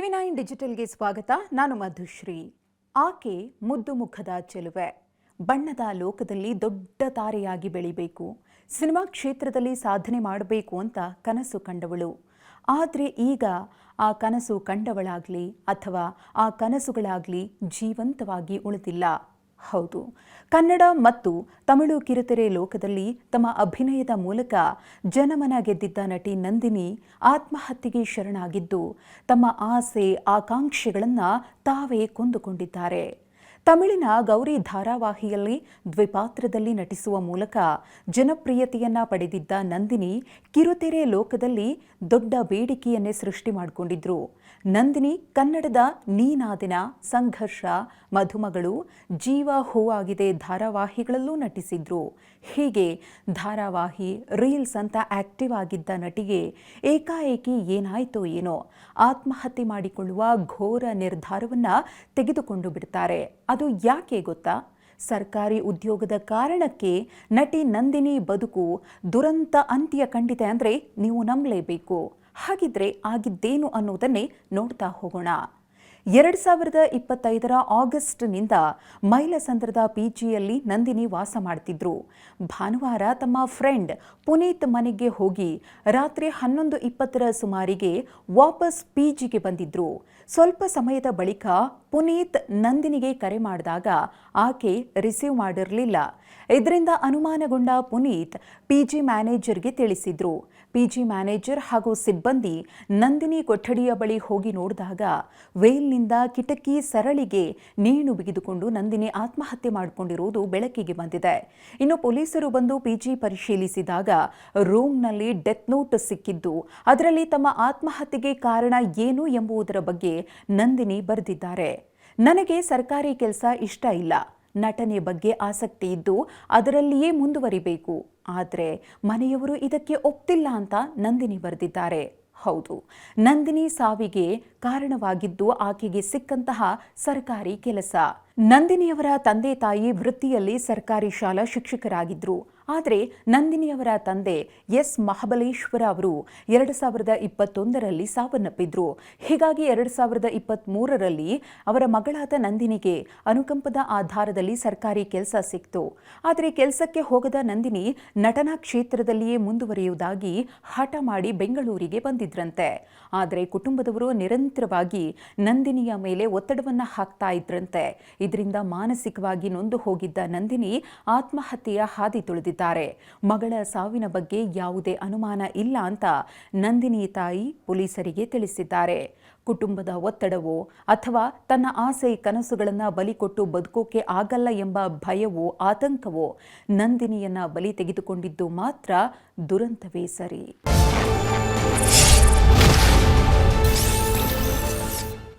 TV9 ಡಿಜಿಟಲ್ಗೆ ಸ್ವಾಗತ. ನಾನು ಮಧುಶ್ರೀ. ಆಕೆ ಮುದ್ದು ಮುಖದ ಚೆಲುವೆ, ಬಣ್ಣದ ಲೋಕದಲ್ಲಿ ದೊಡ್ಡ ತಾರೆಯಾಗಿ ಬೆಳಿಬೇಕು, ಸಿನಿಮಾ ಕ್ಷೇತ್ರದಲ್ಲಿ ಸಾಧನೆ ಮಾಡಬೇಕು ಅಂತ ಕನಸು ಕಂಡವಳು. ಆದರೆ ಈಗ ಆ ಕನಸು ಕಂಡವಳಾಗಲಿ ಅಥವಾ ಆ ಕನಸುಗಳಾಗಲಿ ಜೀವಂತವಾಗಿ ಉಳಿದಿಲ್ಲ. ಹೌದು, ಕನ್ನಡ ಮತ್ತು ತಮಿಳು ಕಿರುತೆರೆ ಲೋಕದಲ್ಲಿ ತಮ್ಮ ಅಭಿನಯದ ಮೂಲಕ ಜನಮನ ಗೆದ್ದಿದ್ದ ನಟಿ ನಂದಿನಿ ಆತ್ಮಹತ್ಯೆಗೆ ಶರಣಾಗಿದ್ದು ತಮ್ಮ ಆಸೆ ಆಕಾಂಕ್ಷೆಗಳನ್ನು ತಾವೇ ಕೊಂದುಕೊಂಡಿದ್ದಾರೆ. ತಮಿಳಿನ ಗೌರಿ ಧಾರಾವಾಹಿಯಲ್ಲಿ ದ್ವಿಪಾತ್ರದಲ್ಲಿ ನಟಿಸುವ ಮೂಲಕ ಜನಪ್ರಿಯತೆಯನ್ನ ಪಡೆದಿದ್ದ ನಂದಿನಿ ಕಿರುತೆರೆ ಲೋಕದಲ್ಲಿ ದೊಡ್ಡ ಬೇಡಿಕೆಯನ್ನೇ ಸೃಷ್ಟಿ ಮಾಡಿಕೊಂಡಿದ್ರು. ನಂದಿನಿ ಕನ್ನಡದ ನೀನಾದಿನ, ಸಂಘರ್ಷ, ಮಧುಮಗಳು, ಜೀವ ಹೂವಾಗಿದೆ ಧಾರಾವಾಹಿಗಳಲ್ಲೂ ನಟಿಸಿದ್ರು. ಹೀಗೆ ಧಾರಾವಾಹಿ, ರೀಲ್ಸ್ ಅಂತ ಆಕ್ಟಿವ್ ಆಗಿದ್ದ ನಟಿಗೆ ಏಕಾಏಕಿ ಏನಾಯ್ತೋ ಏನೋ ಆತ್ಮಹತ್ಯೆ ಮಾಡಿಕೊಳ್ಳುವ ಘೋರ ನಿರ್ಧಾರವನ್ನ ತೆಗೆದುಕೊಂಡು ಬಿಡ್ತಾರೆ. ಅದು ಯಾಕೆ ಗೊತ್ತಾ? ಸರ್ಕಾರಿ ಉದ್ಯೋಗದ ಕಾರಣಕ್ಕೆ ನಟಿ ನಂದಿನಿ ಬದುಕು ದುರಂತ ಅಂತ್ಯ ಕಂಡಿದೆ ಅಂದರೆ ನೀವು ನಂಬಲೇಬೇಕು. ಹಾಗಿದ್ರೆ ಆಗಿದ್ದೇನು ಅನ್ನೋದನ್ನೇ ನೋಡ್ತಾ ಹೋಗೋಣ. 2025 ಆಗಸ್ಟ್ನಿಂದ ಮೈಲಸಂದ್ರದ ಪಿಜಿಯಲ್ಲಿ ನಂದಿನಿ ವಾಸ ಮಾಡ್ತಿದ್ರು. ಭಾನುವಾರ ತಮ್ಮ ಫ್ರೆಂಡ್ ಪುನೀತ್ ಮನೆಗೆ ಹೋಗಿ ರಾತ್ರಿ 11:20 ಸುಮಾರಿಗೆ ವಾಪಸ್ ಪಿಜಿಗೆ ಬಂದಿದ್ರು. ಸ್ವಲ್ಪ ಸಮಯದ ಬಳಿಕ ಪುನೀತ್ ನಂದಿನಿಗೆ ಕರೆ ಮಾಡಿದಾಗ ಆಕೆ ರಿಸೀವ್ ಮಾಡಿರಲಿಲ್ಲ. ಇದರಿಂದ ಅನುಮಾನಗೊಂಡ ಪುನೀತ್ ಪಿಜಿ ಮ್ಯಾನೇಜರ್ಗೆ ತಿಳಿಸಿದ್ರು. ಪಿಜಿ ಮ್ಯಾನೇಜರ್ ಹಾಗೂ ಸಿಬ್ಬಂದಿ ನಂದಿನಿ ಕೊಠಡಿಯ ಬಳಿ ಹೋಗಿ ನೋಡಿದಾಗ ವೇಲ್ನಿಂದ ಕಿಟಕಿ ಸರಳಿಗೆ ನೇಣು ಬಿಗಿದುಕೊಂಡು ನಂದಿನಿ ಆತ್ಮಹತ್ಯೆ ಮಾಡಿಕೊಂಡಿರುವುದು ಬೆಳಕಿಗೆ ಬಂದಿದೆ. ಇನ್ನು ಪೊಲೀಸರು ಬಂದು ಪಿಜಿ ಪರಿಶೀಲಿಸಿದಾಗ ರೂಮ್ನಲ್ಲಿ ಡೆತ್ ನೋಟ್ ಸಿಕ್ಕಿದ್ದು ಅದರಲ್ಲಿ ತಮ್ಮ ಆತ್ಮಹತ್ಯೆಗೆ ಕಾರಣ ಏನು ಎಂಬುದರ ಬಗ್ಗೆ ನಂದಿನಿ ಬರೆದಿದ್ದಾರೆ. ನನಗೆ ಸರ್ಕಾರಿ ಕೆಲಸ ಇಷ್ಟ ಇಲ್ಲ, ನಟನೆ ಬಗ್ಗೆ ಆಸಕ್ತಿ ಇದ್ದು ಅದರಲ್ಲಿಯೇ ಮುಂದುವರಿಬೇಕು, ಆದರೆ ಮನೆಯವರು ಇದಕ್ಕೆ ಒಪ್ತಿಲ್ಲ ಅಂತ ನಂದಿನಿ ಬರೆದಿದ್ದಾರೆ. ಹೌದು, ನಂದಿನಿ ಸಾವಿಗೆ ಕಾರಣವಾಗಿದ್ದು ಆಕೆಗೆ ಸಿಕ್ಕಂತಹ ಸರ್ಕಾರಿ ಕೆಲಸ. ನಂದಿನಿಯವರ ತಂದೆ ತಾಯಿ ವೃತ್ತಿಯಲ್ಲಿ ಸರ್ಕಾರಿ ಶಾಲಾ ಶಿಕ್ಷಕರಾಗಿದ್ದರು. ಆದರೆ ನಂದಿನಿಯವರ ತಂದೆ ಎಸ್ ಮಹಾಬಲೇಶ್ವರ ಅವರು 2021ರಲ್ಲಿ ಸಾವನ್ನಪ್ಪಿದ್ರು. ಹೀಗಾಗಿ 2023ರಲ್ಲಿ ಅವರ ಮಗಳಾದ ನಂದಿನಿಗೆ ಅನುಕಂಪದ ಆಧಾರದಲ್ಲಿ ಸರ್ಕಾರಿ ಕೆಲಸ ಸಿಕ್ತು. ಆದರೆ ಕೆಲಸಕ್ಕೆ ಹೋಗದ ನಂದಿನಿ ನಟನಾ ಕ್ಷೇತ್ರದಲ್ಲಿಯೇ ಮುಂದುವರಿಯುವುದಾಗಿ ಹಠ ಮಾಡಿ ಬೆಂಗಳೂರಿಗೆ ಬಂದಿದ್ರಂತೆ. ಆದರೆ ಕುಟುಂಬದವರು ನಿರಂತರವಾಗಿ ನಂದಿನಿಯ ಮೇಲೆ ಒತ್ತಡವನ್ನು ಹಾಕ್ತಾ ಇದ್ರಂತೆ. ಇದರಿಂದ ಮಾನಸಿಕವಾಗಿ ನೊಂದು ಹೋಗಿದ್ದ ನಂದಿನಿ ಆತ್ಮಹತ್ಯೆಯ ಹಾದಿ ತುಳಿದಿದ್ದಾರೆ. ಮಗಳ ಸಾವಿನ ಬಗ್ಗೆ ಯಾವುದೇ ಅನುಮಾನ ಇಲ್ಲ ಅಂತ ನಂದಿನಿ ತಾಯಿ ಪೊಲೀಸರಿಗೆ ತಿಳಿಸಿದ್ದಾರೆ. ಕುಟುಂಬದ ಒತ್ತಡವೋ ಅಥವಾ ತನ್ನ ಆಸೆ ಕನಸುಗಳನ್ನು ಬಲಿಕೊಟ್ಟು ಬದುಕೋಕೆ ಆಗಲ್ಲ ಎಂಬ ಭಯವೋ ಆತಂಕವೋ ನಂದಿನಿಯನ್ನ ಬಲಿ ತೆಗೆದುಕೊಂಡಿದ್ದು ಮಾತ್ರ ದುರಂತವೇ ಸರಿ.